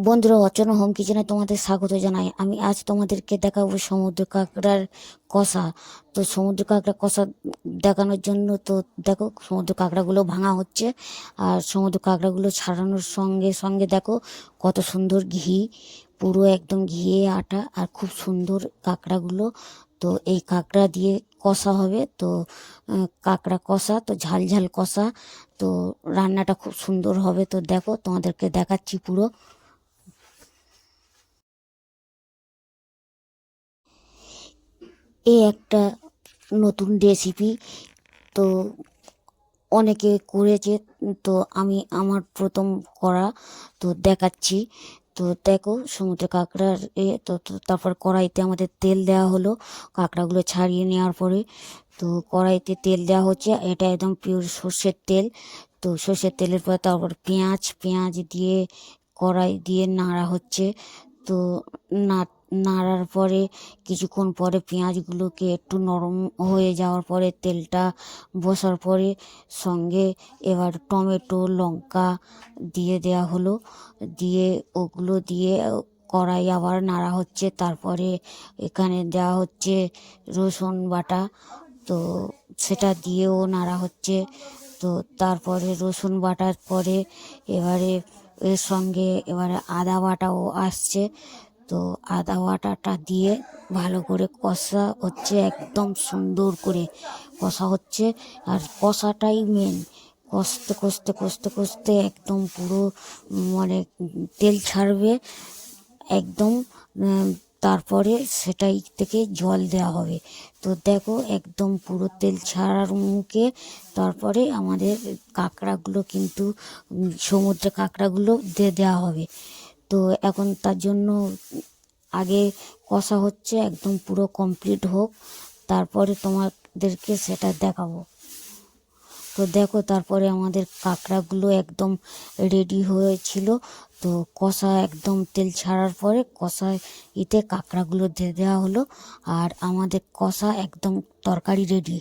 বন্ধুরা, অচেনা হোম কিচেনে তোমাদের স্বাগত জানাই। আমি আজ তোমাদেরকে দেখাবো সমুদ্র কাঁকড়ার কষা। তো সমুদ্র কাঁকড়া কষা দেখানোর জন্য তো দেখো সমুদ্র কাঁকড়াগুলো ভাঙা হচ্ছে, আর সমুদ্র কাঁকড়াগুলো ছাড়ানোর সঙ্গে সঙ্গে দেখো কত সুন্দর ঘি, পুরো একদম ঘিয়ে আটা, আর খুব সুন্দর কাঁকড়াগুলো। তো এই কাঁকড়া দিয়ে কষা হবে। তো কাঁকড়া কষা, তো ঝাল ঝাল কষা। তো রান্নাটা খুব সুন্দর হবে। তো দেখো তোমাদেরকে দেখাচ্ছি পুরো। এই একটা নতুন রেসিপি। তো অনেকে করেছে, তো আমি আমার প্রথম করা, তো দেখাচ্ছি। তো দেখো সমুদ্র কাঁকড়ার তারপর কড়াইতে আমাদের তেল দেওয়া হলো। কাঁকড়াগুলো ছাড়িয়ে নেওয়ার পরে তো কড়াইতে তেল দেওয়া হচ্ছে, এটা একদম পিওর সর্ষের তেল। তো সর্ষের তেলের পরে তারপর পেঁয়াজ পেঁয়াজ দিয়ে কড়াই দিয়ে নাড়া হচ্ছে। তো না নাড়ার পরে কিছুক্ষণ পরে পেঁয়াজগুলোকে একটু নরম হয়ে যাওয়ার পরে তেলটা বসার পরে সঙ্গে এবার টমেটো লঙ্কা দিয়ে দেওয়া হলো। দিয়ে ওগুলো দিয়ে কড়াই আবার নাড়া হচ্ছে। তারপরে এখানে দেওয়া হচ্ছে রসুন বাটা। তো সেটা দিয়েও নাড়া হচ্ছে। তো তারপরে রসুন বাটার পরে এবারে এর সঙ্গে এবারে আদা বাটাও আসছে। তো আদা বাটাটা দিয়ে ভালো করে কষা হচ্ছে, একদম সুন্দর করে কষা হচ্ছে। আর কষাটাই মেন। কষতে কষতে কষতে কষতে একদম পুরো মানে তেল ছাড়বে একদম। উম, তারপরে সেটাই থেকে জল দেওয়া হবে। তো দেখো একদম পুরো তেল ছাড়ার মুখে। তারপরে আমাদের কাঁকড়াগুলো কিন্তু সমুদ্রের কাঁকড়াগুলো দিয়ে দেওয়া হবে। তো এখন তার জন্য আগে কষা হচ্ছে, একদম পুরো কমপ্লিট হোক, তারপরে তোমাদেরকে সেটা দেখাবো। তো দেখো তারপরে আমাদের কাঁকড়াগুলো একদম রেডি হয়েছিল। তো কষা একদম তেল ছাড়ার পরে কষা কাঁকড়াগুলো দিয়ে দেওয়া হলো, আর আমাদের কষা একদম তরকারি রেডি।